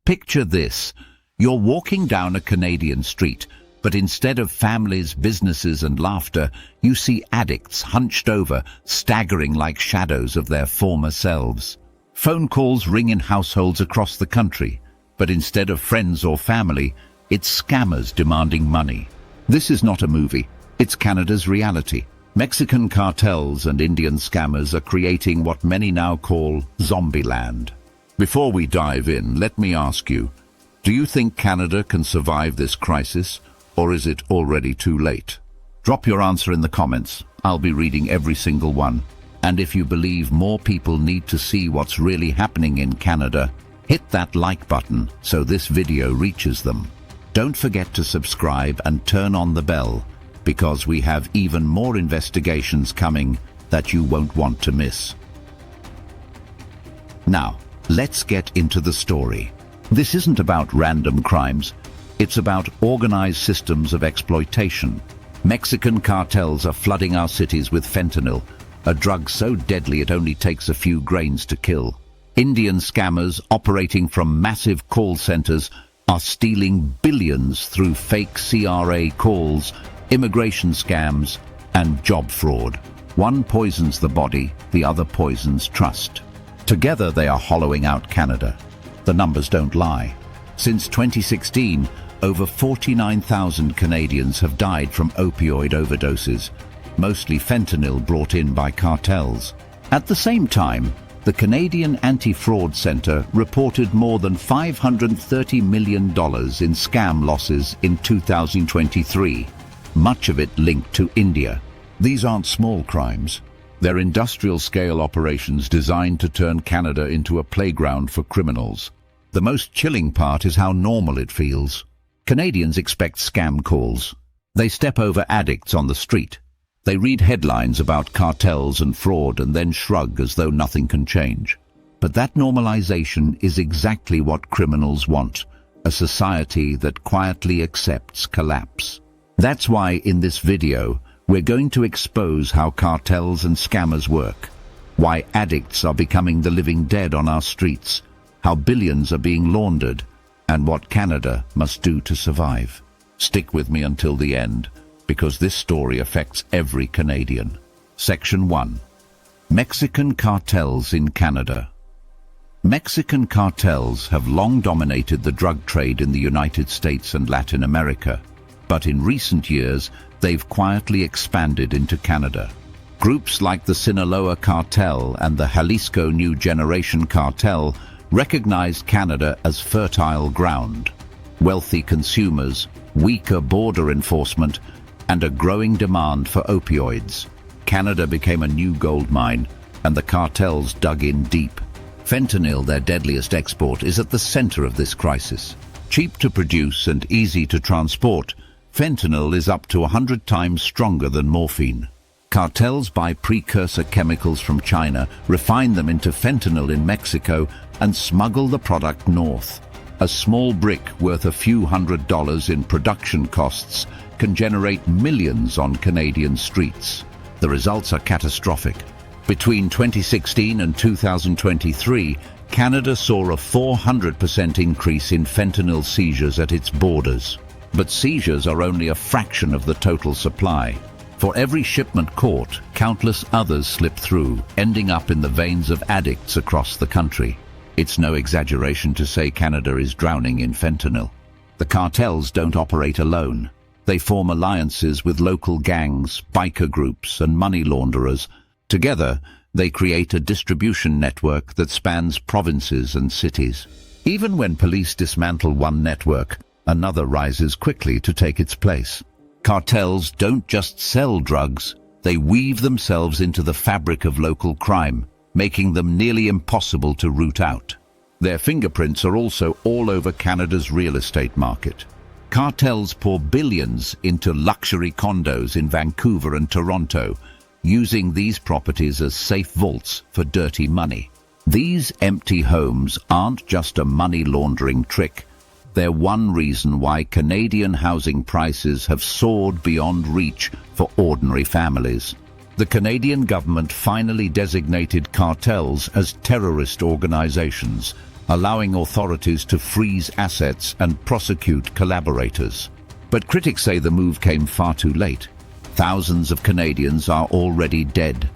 Picture this. You're walking down a Canadian street, but instead of families, businesses and laughter, you see addicts hunched over, staggering like shadows of their former selves. Phone calls ring in households across the country, but instead of friends or family, it's scammers demanding money. This is not a movie, it's Canada's reality. Mexican cartels and Indian scammers are creating what many now call Zombieland. Before we dive in, let me ask you, do you think Canada can survive this crisis, or is it already too late? Drop your answer in the comments. I'll be reading every single one. And if you believe more people need to see what's really happening in Canada, hit that like button so this video reaches them. Don't forget to subscribe and turn on the bell, because we have even more investigations coming that you won't want to miss. Now, let's get into the story. This isn't about random crimes, it's about organized systems of exploitation. Mexican cartels are flooding our cities with fentanyl, a drug so deadly it only takes a few grains to kill. Indian scammers operating from massive call centers are stealing billions through fake CRA calls, immigration scams, and job fraud. One poisons the body, the other poisons trust. Together they are hollowing out Canada. The numbers don't lie. Since 2016, over 49,000 Canadians have died from opioid overdoses, mostly fentanyl brought in by cartels. At the same time, the Canadian Anti-Fraud Centre reported more than $530 million in scam losses in 2023, much of it linked to India. These aren't small crimes. They're industrial-scale operations designed to turn Canada into a playground for criminals. The most chilling part is how normal it feels. Canadians expect scam calls. They step over addicts on the street. They read headlines about cartels and fraud and then shrug as though nothing can change. But that normalization is exactly what criminals want, a society that quietly accepts collapse. That's why in this video, we're going to expose how cartels and scammers work, why addicts are becoming the living dead on our streets, how billions are being laundered, and what Canada must do to survive. Stick with me until the end, because this story affects every Canadian. Section 1. Mexican cartels in Canada. Mexican cartels have long dominated the drug trade in the United States and Latin America, but in recent years, they've quietly expanded into Canada. Groups like the Sinaloa Cartel and the Jalisco New Generation Cartel recognized Canada as fertile ground. Wealthy consumers, weaker border enforcement, and a growing demand for opioids. Canada became a new gold mine, and the cartels dug in deep. Fentanyl, their deadliest export, is at the center of this crisis. Cheap to produce and easy to transport, fentanyl is up to 100 times stronger than morphine. Cartels buy precursor chemicals from China, refine them into fentanyl in Mexico, and smuggle the product north. A small brick worth a few $100s in production costs can generate millions on Canadian streets. The results are catastrophic. Between 2016 and 2023, Canada saw a 400% increase in fentanyl seizures at its borders. But seizures are only a fraction of the total supply. For every shipment caught, countless others slip through, ending up in the veins of addicts across the country. It's no exaggeration to say Canada is drowning in fentanyl. The cartels don't operate alone. They form alliances with local gangs, biker groups, and money launderers. Together, they create a distribution network that spans provinces and cities. Even when police dismantle one network, another rises quickly to take its place. Cartels don't just sell drugs, they weave themselves into the fabric of local crime, making them nearly impossible to root out. Their fingerprints are also all over Canada's real estate market. Cartels pour billions into luxury condos in Vancouver and Toronto, using these properties as safe vaults for dirty money. These empty homes aren't just a money laundering trick. They're one reason why Canadian housing prices have soared beyond reach for ordinary families. The Canadian government finally designated cartels as terrorist organizations, allowing authorities to freeze assets and prosecute collaborators. But critics say the move came far too late. Thousands of Canadians are already dead.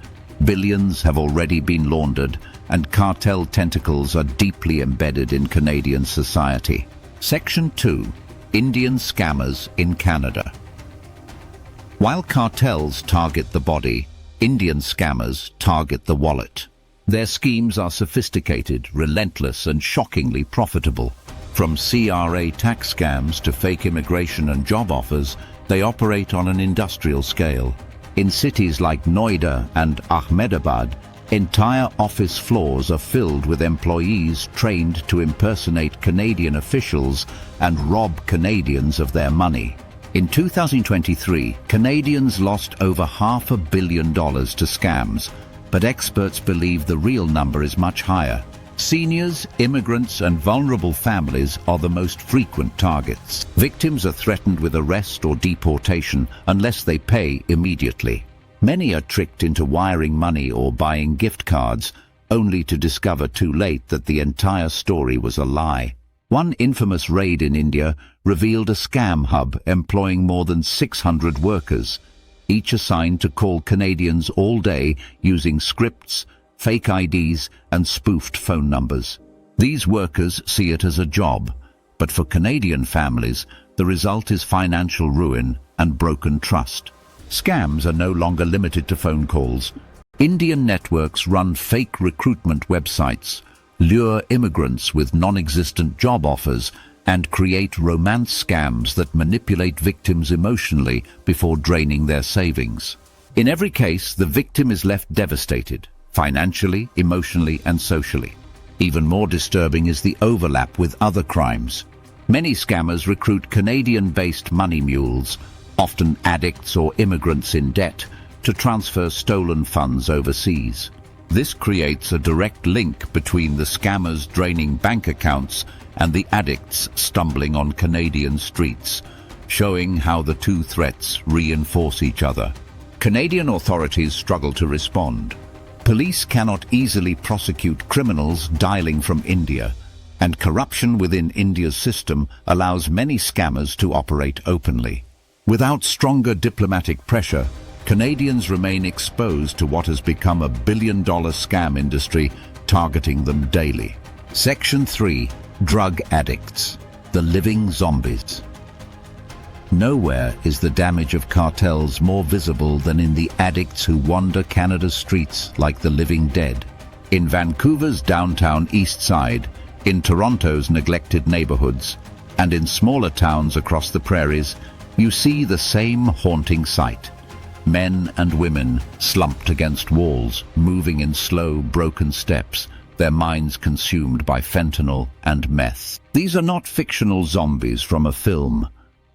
Billions have already been laundered, and cartel tentacles are deeply embedded in Canadian society. Section 2. Indian Scammers in Canada. While cartels target the body, Indian scammers target the wallet. Their schemes are sophisticated, relentless, and shockingly profitable. From CRA tax scams to fake immigration and job offers, they operate on an industrial scale. In cities like Noida and Ahmedabad, entire office floors are filled with employees trained to impersonate Canadian officials and rob Canadians of their money. In 2023, Canadians lost over $500 million to scams, but experts believe the real number is much higher. Seniors, immigrants, and vulnerable families are the most frequent targets. Victims are threatened with arrest or deportation unless they pay immediately. Many are tricked into wiring money or buying gift cards, only to discover too late that the entire story was a lie. One infamous raid in India revealed a scam hub employing more than 600 workers, each assigned to call Canadians all day using scripts, fake IDs, and spoofed phone numbers. These workers see it as a job, but for Canadian families, the result is financial ruin and broken trust. Scams are no longer limited to phone calls. Indian networks run fake recruitment websites, lure immigrants with non-existent job offers, and create romance scams that manipulate victims emotionally before draining their savings. In every case, the victim is left devastated, financially, emotionally, and socially. Even more disturbing is the overlap with other crimes. Many scammers recruit Canadian-based money mules, often addicts or immigrants in debt, to transfer stolen funds overseas. This creates a direct link between the scammers draining bank accounts and the addicts stumbling on Canadian streets, showing how the two threats reinforce each other. Canadian authorities struggle to respond. Police cannot easily prosecute criminals dialing from India, and corruption within India's system allows many scammers to operate openly. Without stronger diplomatic pressure, Canadians remain exposed to what has become a billion-dollar scam industry targeting them daily. Section 3. Drug Addicts. The Living Zombies. Nowhere is the damage of cartels more visible than in the addicts who wander Canada's streets like the living dead. In Vancouver's downtown east side, in Toronto's neglected neighborhoods, and in smaller towns across the prairies, you see the same haunting sight. Men and women slumped against walls, moving in slow, broken steps, their minds consumed by fentanyl and meth. These are not fictional zombies from a film.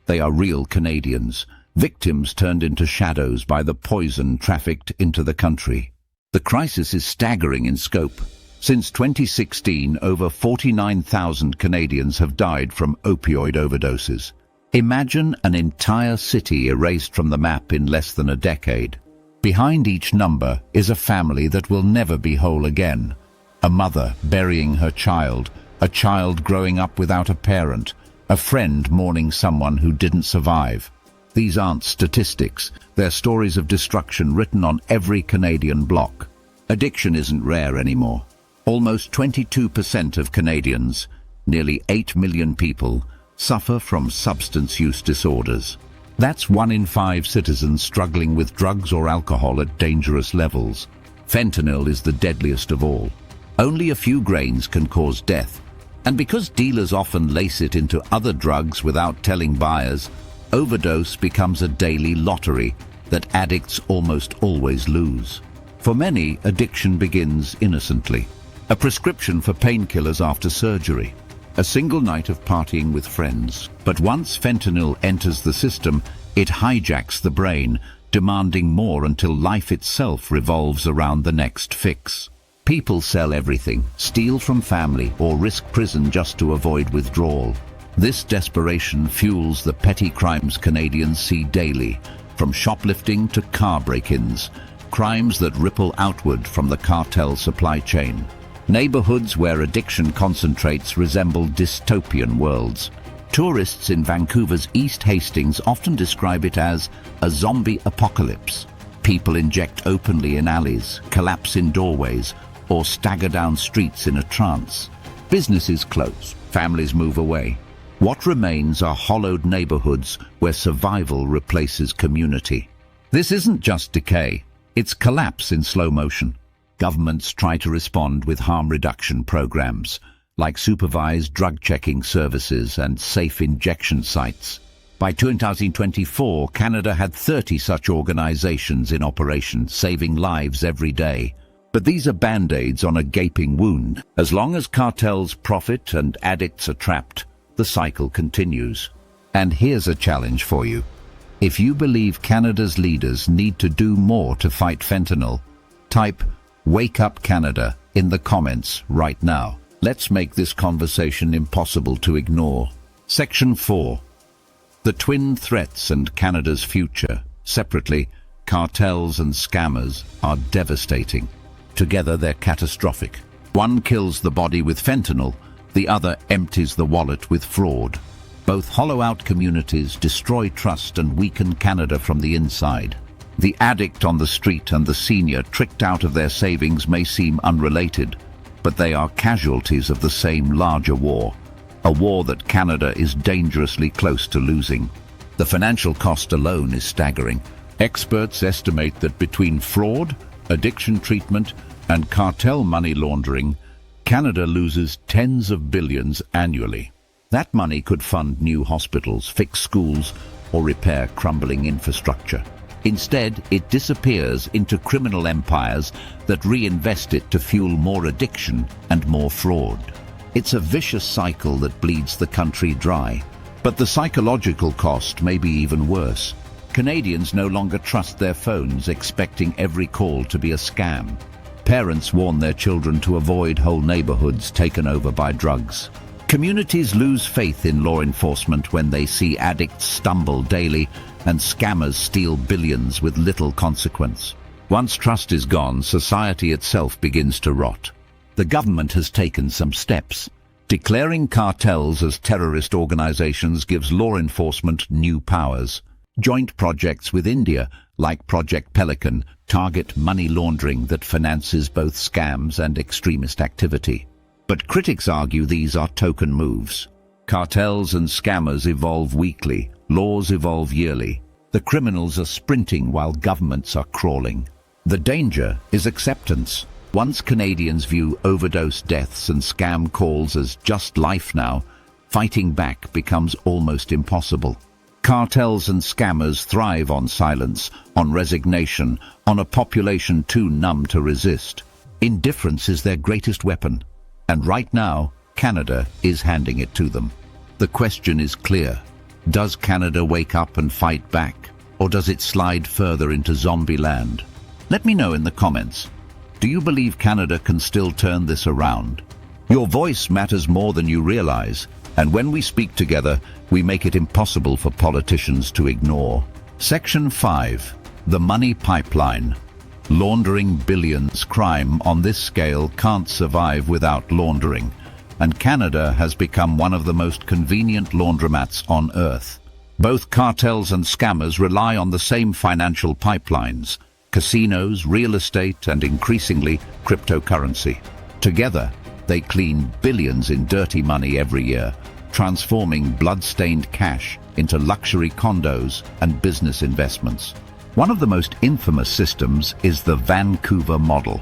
They are real Canadians, victims turned into shadows by the poison trafficked into the country. The crisis is staggering in scope. Since 2016, over 49,000 Canadians have died from opioid overdoses. Imagine an entire city erased from the map in less than a decade. Behind each number is a family that will never be whole again. A mother burying her child, a child growing up without a parent, a friend mourning someone who didn't survive. These aren't statistics, they're stories of destruction written on every Canadian block. Addiction isn't rare anymore. Almost 22% of Canadians, nearly 8 million people, suffer from substance use disorders. That's 1 in 5 citizens struggling with drugs or alcohol at dangerous levels. Fentanyl is the deadliest of all. Only a few grains can cause death, and because dealers often lace it into other drugs without telling buyers, overdose becomes a daily lottery that addicts almost always lose. For many, addiction begins innocently. A prescription for painkillers after surgery, a single night of partying with friends. But once fentanyl enters the system, it hijacks the brain, demanding more until life itself revolves around the next fix. People sell everything, steal from family, or risk prison just to avoid withdrawal. This desperation fuels the petty crimes Canadians see daily, from shoplifting to car break-ins, crimes that ripple outward from the cartel supply chain. Neighborhoods where addiction concentrates resemble dystopian worlds. Tourists in Vancouver's East Hastings often describe it as a zombie apocalypse. People inject openly in alleys, collapse in doorways, or stagger down streets in a trance. Businesses close, families move away. What remains are hollowed neighborhoods where survival replaces community. This isn't just decay, it's collapse in slow motion. Governments try to respond with harm reduction programs, like supervised drug-checking services and safe injection sites. By 2024, Canada had 30 such organizations in operation, saving lives every day. But these are band-aids on a gaping wound. As long as cartels profit and addicts are trapped, the cycle continues. And here's a challenge for you. If you believe Canada's leaders need to do more to fight fentanyl, type "Wake Up Canada" in the comments right now. Let's make this conversation impossible to ignore. Section 4. The twin threats and Canada's future. Separately, cartels and scammers are devastating. Together, they're catastrophic. One kills the body with fentanyl, the other empties the wallet with fraud. Both hollow out communities, destroy trust, and weaken Canada from the inside. The addict on the street and the senior tricked out of their savings may seem unrelated, but they are casualties of the same larger war, a war that Canada is dangerously close to losing. The financial cost alone is staggering. Experts estimate that between fraud, addiction treatment, and cartel money laundering, Canada loses tens of billions annually. That money could fund new hospitals, fix schools, or repair crumbling infrastructure. Instead, it disappears into criminal empires that reinvest it to fuel more addiction and more fraud. It's a vicious cycle that bleeds the country dry. But the psychological cost may be even worse. Canadians no longer trust their phones, expecting every call to be a scam. Parents warn their children to avoid whole neighborhoods taken over by drugs. Communities lose faith in law enforcement when they see addicts stumble daily and scammers steal billions with little consequence. Once trust is gone, society itself begins to rot. The government has taken some steps. Declaring cartels as terrorist organizations gives law enforcement new powers. Joint projects with India, like Project Pelican, target money laundering that finances both scams and extremist activity. But critics argue these are token moves. Cartels and scammers evolve weekly, laws evolve yearly. The criminals are sprinting while governments are crawling. The danger is acceptance. Once Canadians view overdose deaths and scam calls as just life now, fighting back becomes almost impossible. Cartels and scammers thrive on silence, on resignation, on a population too numb to resist. Indifference is their greatest weapon. And right now, Canada is handing it to them. The question is clear. Does Canada wake up and fight back? Or does it slide further into zombie land? Let me know in the comments. Do you believe Canada can still turn this around? Your voice matters more than you realize, and when we speak together, we make it impossible for politicians to ignore. Section 5. The money pipeline. Laundering billions. Crime on this scale can't survive without laundering, and Canada has become one of the most convenient laundromats on earth. Both cartels and scammers rely on the same financial pipelines: casinos, real estate, and increasingly cryptocurrency. Together, they clean billions in dirty money every year, transforming blood-stained cash into luxury condos and business investments. One of the most infamous systems is the Vancouver model.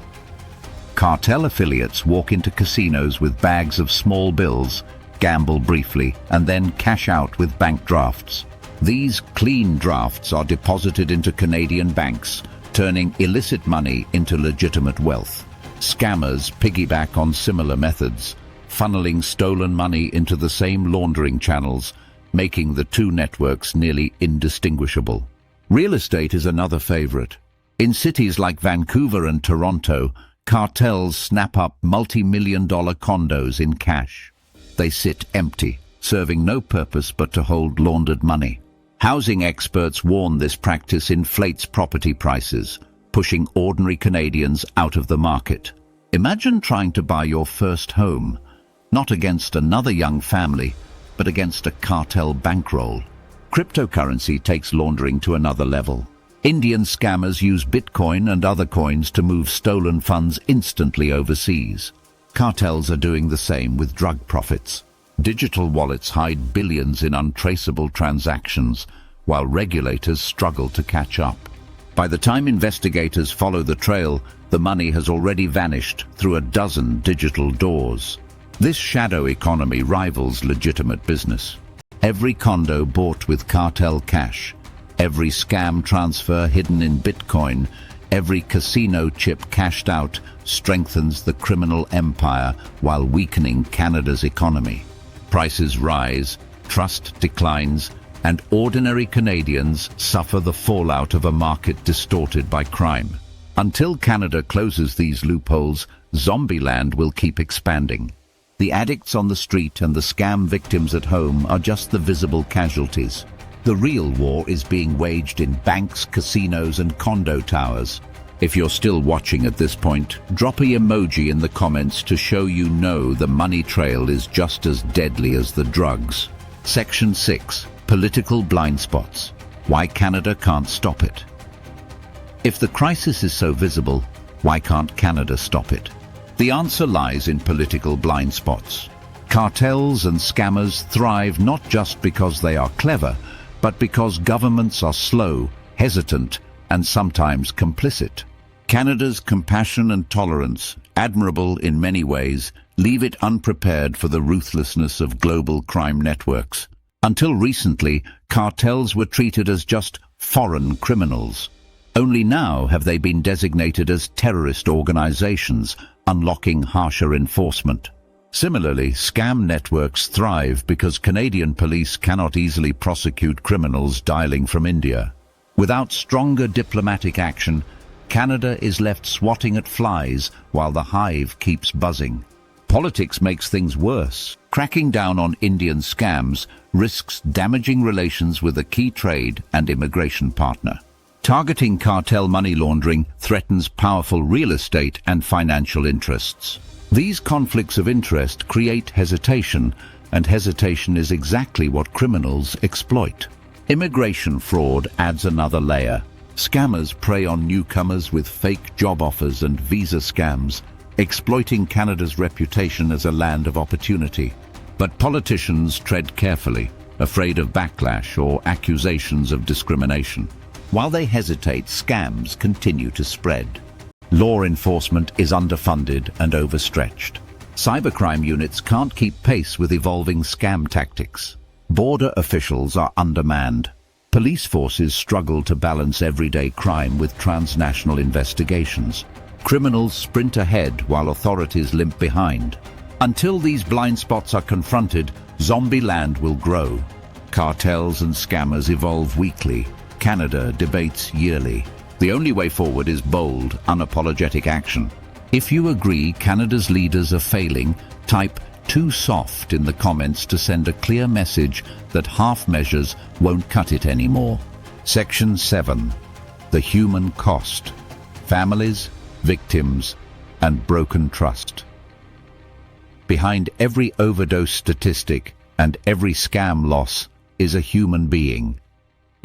Cartel affiliates walk into casinos with bags of small bills, gamble briefly, and then cash out with bank drafts. These clean drafts are deposited into Canadian banks, turning illicit money into legitimate wealth. Scammers piggyback on similar methods, funneling stolen money into the same laundering channels, making the two networks nearly indistinguishable. Real estate is another favorite. In cities like Vancouver and Toronto, cartels snap up multi-million-dollar condos in cash. They sit empty, serving no purpose but to hold laundered money. Housing experts warn this practice inflates property prices, pushing ordinary Canadians out of the market. Imagine trying to buy your first home, not against another young family, but against a cartel bankroll. Cryptocurrency takes laundering to another level. Indian scammers use Bitcoin and other coins to move stolen funds instantly overseas. Cartels are doing the same with drug profits. Digital wallets hide billions in untraceable transactions, while regulators struggle to catch up. By the time investigators follow the trail, the money has already vanished through a dozen digital doors. This shadow economy rivals legitimate business. Every condo bought with cartel cash, every scam transfer hidden in Bitcoin, every casino chip cashed out strengthens the criminal empire while weakening Canada's economy. Prices rise, trust declines, and ordinary Canadians suffer the fallout of a market distorted by crime. Until Canada closes these loopholes, Zombieland will keep expanding. The addicts on the street and the scam victims at home are just the visible casualties. The real war is being waged in banks, casinos, and condo towers. If you're still watching at this point, drop an emoji in the comments to show you know the money trail is just as deadly as the drugs. Section 6. Political blind spots. Why Canada can't stop it. If the crisis is so visible, why can't Canada stop it? The answer lies in political blind spots. Cartels and scammers thrive not just because they are clever, but because governments are slow, hesitant, and sometimes complicit. Canada's compassion and tolerance, admirable in many ways, leave it unprepared for the ruthlessness of global crime networks. Until recently, cartels were treated as just foreign criminals. Only now have they been designated as terrorist organizations, unlocking harsher enforcement. Similarly, scam networks thrive because Canadian police cannot easily prosecute criminals dialing from India. Without stronger diplomatic action, Canada is left swatting at flies while the hive keeps buzzing. Politics makes things worse. Cracking down on Indian scams risks damaging relations with a key trade and immigration partner. Targeting cartel money laundering threatens powerful real estate and financial interests. These conflicts of interest create hesitation, and hesitation is exactly what criminals exploit. Immigration fraud adds another layer. Scammers prey on newcomers with fake job offers and visa scams, exploiting Canada's reputation as a land of opportunity. But politicians tread carefully, afraid of backlash or accusations of discrimination. While they hesitate, scams continue to spread. Law enforcement is underfunded and overstretched. Cybercrime units can't keep pace with evolving scam tactics. Border officials are undermanned. Police forces struggle to balance everyday crime with transnational investigations. Criminals sprint ahead while authorities limp behind. Until these blind spots are confronted, Zombieland will grow. Cartels and scammers evolve weekly. Canada debates yearly. The only way forward is bold, unapologetic action. If you agree Canada's leaders are failing, type "too soft" in the comments to send a clear message that half measures won't cut it anymore. Section 7. The human cost. Families, victims, and broken trust. Behind every overdose statistic and every scam loss is a human being,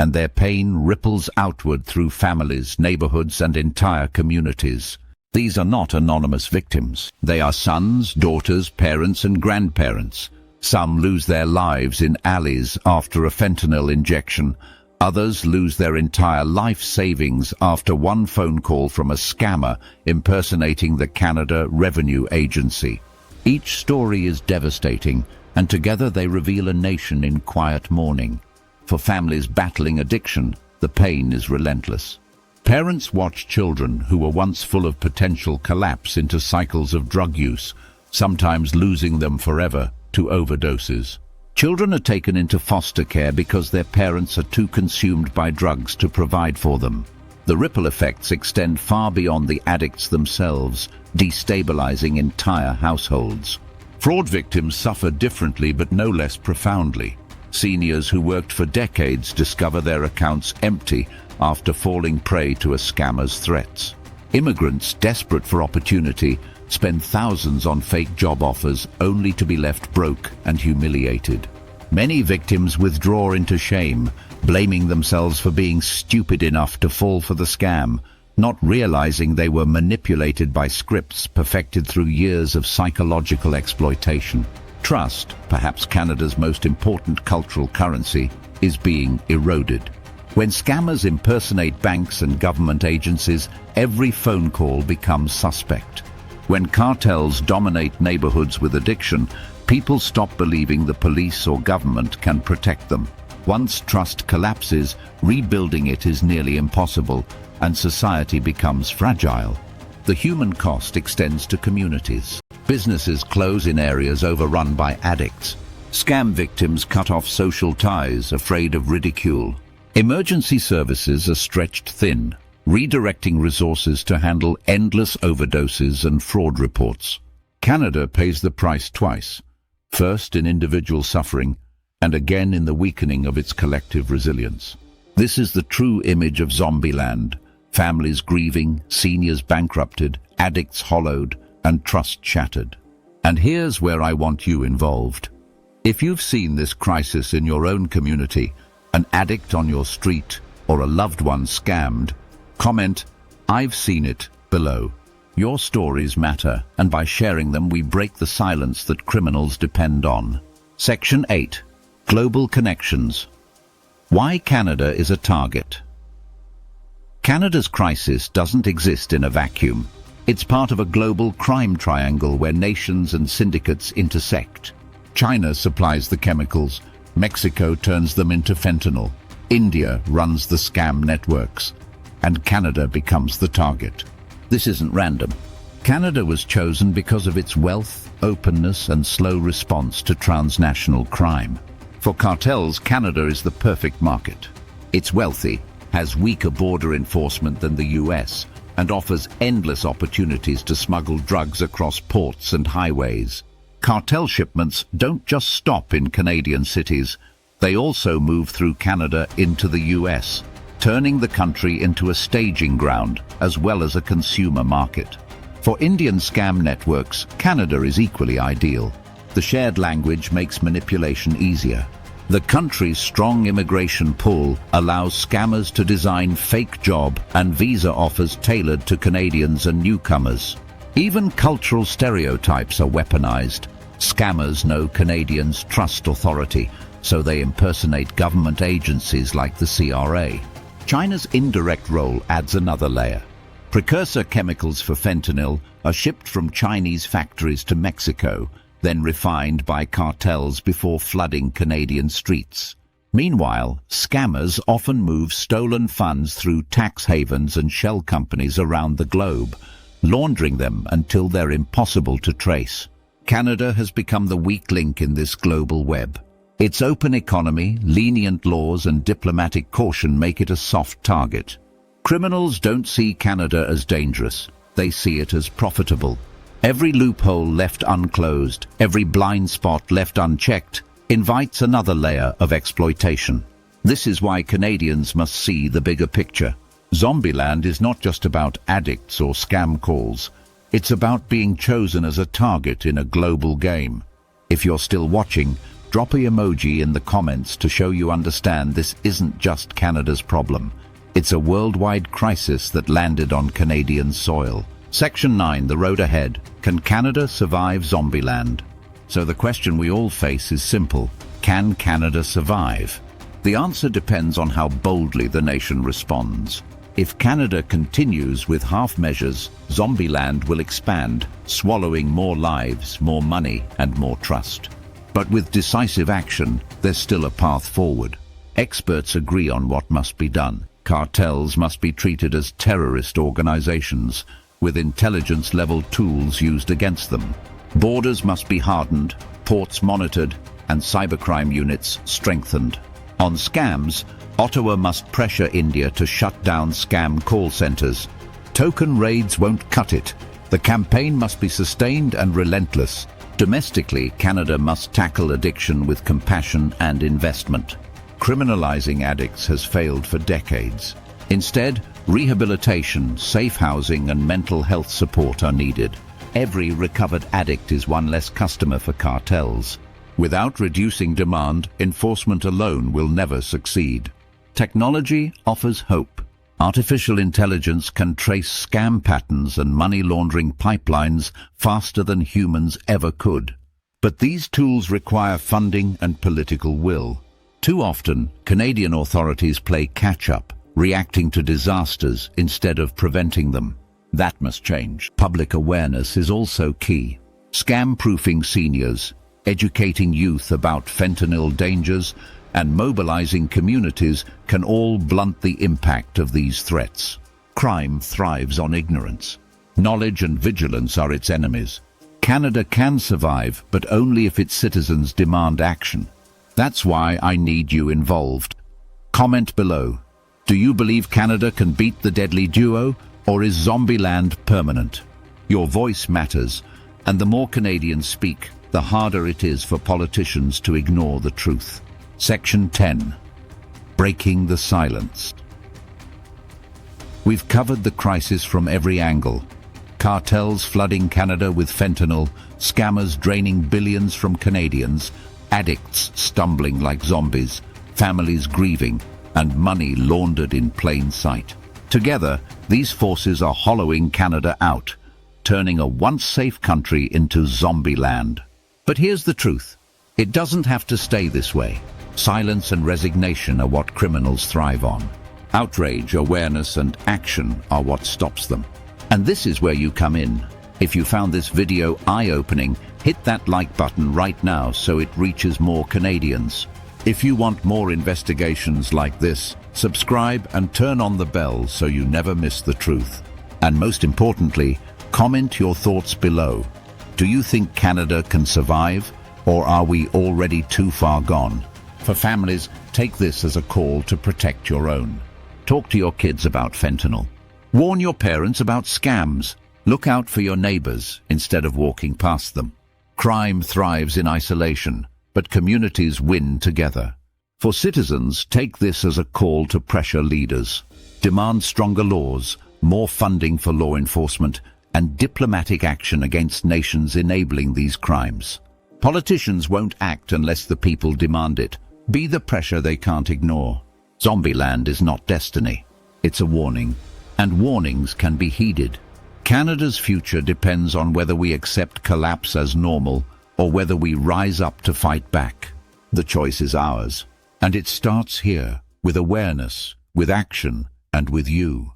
and their pain ripples outward through families, neighborhoods, and entire communities. These are not anonymous victims. They are sons, daughters, parents, and grandparents. Some lose their lives in alleys after a fentanyl injection. Others lose their entire life savings after one phone call from a scammer impersonating the Canada Revenue Agency. Each story is devastating, and together they reveal a nation in quiet mourning. For families battling addiction, the pain is relentless. Parents watch children who were once full of potential collapse into cycles of drug use, sometimes losing them forever to overdoses. Children are taken into foster care because their parents are too consumed by drugs to provide for them. The ripple effects extend far beyond the addicts themselves, destabilizing entire households. Fraud victims suffer differently but no less profoundly. Seniors who worked for decades discover their accounts empty after falling prey to a scammer's threats. Immigrants desperate for opportunity spend thousands on fake job offers only to be left broke and humiliated. Many victims withdraw into shame, blaming themselves for being stupid enough to fall for the scam, not realizing they were manipulated by scripts perfected through years of psychological exploitation. Trust, perhaps Canada's most important cultural currency, is being eroded. When scammers impersonate banks and government agencies, every phone call becomes suspect. When cartels dominate neighborhoods with addiction, people stop believing the police or government can protect them. Once trust collapses, rebuilding it is nearly impossible, and society becomes fragile. The human cost extends to communities. Businesses close in areas overrun by addicts. Scam victims cut off social ties, afraid of ridicule. Emergency services are stretched thin, redirecting resources to handle endless overdoses and fraud reports. Canada pays the price twice, first in individual suffering, and again in the weakening of its collective resilience. This is the true image of Zombieland: families grieving, seniors bankrupted, addicts hollowed, and trust shattered. And here's where I want you involved. If you've seen this crisis in your own community, an addict on your street, or a loved one scammed, comment, "I've seen it," below. Your stories matter, and by sharing them we break the silence that criminals depend on. Section 8. Global Connections. Why Canada is a target. Canada's crisis doesn't exist in a vacuum. It's part of a global crime triangle where nations and syndicates intersect. China supplies the chemicals, Mexico turns them into fentanyl, India runs the scam networks, and Canada becomes the target. This isn't random. Canada was chosen because of its wealth, openness, and slow response to transnational crime. For cartels, Canada is the perfect market. It's wealthy, has weaker border enforcement than the US, and offers endless opportunities to smuggle drugs across ports and highways. Cartel shipments don't just stop in Canadian cities, they also move through Canada into the US, turning the country into a staging ground as well as a consumer market. For Indian scam networks, Canada is equally ideal. The shared language makes manipulation easier. The country's strong immigration pull allows scammers to design fake job and visa offers tailored to Canadians and newcomers. Even cultural stereotypes are weaponized. Scammers know Canadians trust authority, so they impersonate government agencies like the CRA. China's indirect role adds another layer. Precursor chemicals for fentanyl are shipped from Chinese factories to Mexico, then refined by cartels before flooding Canadian streets. Meanwhile, scammers often move stolen funds through tax havens and shell companies around the globe, laundering them until they're impossible to trace. Canada has become the weak link in this global web. Its open economy, lenient laws, and diplomatic caution make it a soft target. Criminals don't see Canada as dangerous. They see it as profitable. Every loophole left unclosed, every blind spot left unchecked, invites another layer of exploitation. This is why Canadians must see the bigger picture. Zombieland is not just about addicts or scam calls. It's about being chosen as a target in a global game. If you're still watching, drop an emoji in the comments to show you understand this isn't just Canada's problem. It's a worldwide crisis that landed on Canadian soil. Section 9, the road ahead. Can Canada survive Zombieland? So the question we all face is simple. Can Canada survive? The answer depends on how boldly the nation responds. If Canada continues with half measures, Zombieland will expand, swallowing more lives, more money, and more trust. But with decisive action, there's still a path forward. Experts agree on what must be done. Cartels must be treated as terrorist organizations, with intelligence-level tools used against them. Borders must be hardened, ports monitored, and cybercrime units strengthened. On scams, Ottawa must pressure India to shut down scam call centers. Token raids won't cut it. The campaign must be sustained and relentless. Domestically, Canada must tackle addiction with compassion and investment. Criminalizing addicts has failed for decades. Instead, rehabilitation, safe housing, and mental health support are needed. Every recovered addict is one less customer for cartels. Without reducing demand, enforcement alone will never succeed. Technology offers hope. Artificial intelligence can trace scam patterns and money laundering pipelines faster than humans ever could. But these tools require funding and political will. Too often, Canadian authorities play catch-up, reacting to disasters instead of preventing them. That must change. Public awareness is also key. Scam-proofing seniors, educating youth about fentanyl dangers, and mobilizing communities can all blunt the impact of these threats. Crime thrives on ignorance. Knowledge and vigilance are its enemies. Canada can survive, but only if its citizens demand action. That's why I need you involved. Comment below. Do you believe Canada can beat the deadly duo, or is Zombieland permanent? Your voice matters, and the more Canadians speak, the harder it is for politicians to ignore the truth. Section 10. Breaking the silence. We've covered the crisis from every angle. Cartels flooding Canada with fentanyl, scammers draining billions from Canadians, addicts stumbling like zombies, families grieving, and money laundered in plain sight. Together, these forces are hollowing Canada out, turning a once safe country into zombie land. But here's the truth. It doesn't have to stay this way. Silence and resignation are what criminals thrive on. Outrage, awareness, and action are what stops them. And this is where you come in. If you found this video eye-opening, hit that like button right now so it reaches more Canadians. If you want more investigations like this, subscribe and turn on the bell so you never miss the truth. And most importantly, comment your thoughts below. Do you think Canada can survive, or are we already too far gone? For families, take this as a call to protect your own. Talk to your kids about fentanyl. Warn your parents about scams. Look out for your neighbors instead of walking past them. Crime thrives in isolation, but communities win together. For citizens, take this as a call to pressure leaders. Demand stronger laws, more funding for law enforcement, and diplomatic action against nations enabling these crimes. Politicians won't act unless the people demand it. Be the pressure they can't ignore. Zombieland is not destiny. It's a warning, and warnings can be heeded. Canada's future depends on whether we accept collapse as normal or whether we rise up to fight back. The choice is ours, and it starts here, with awareness, with action, and with you.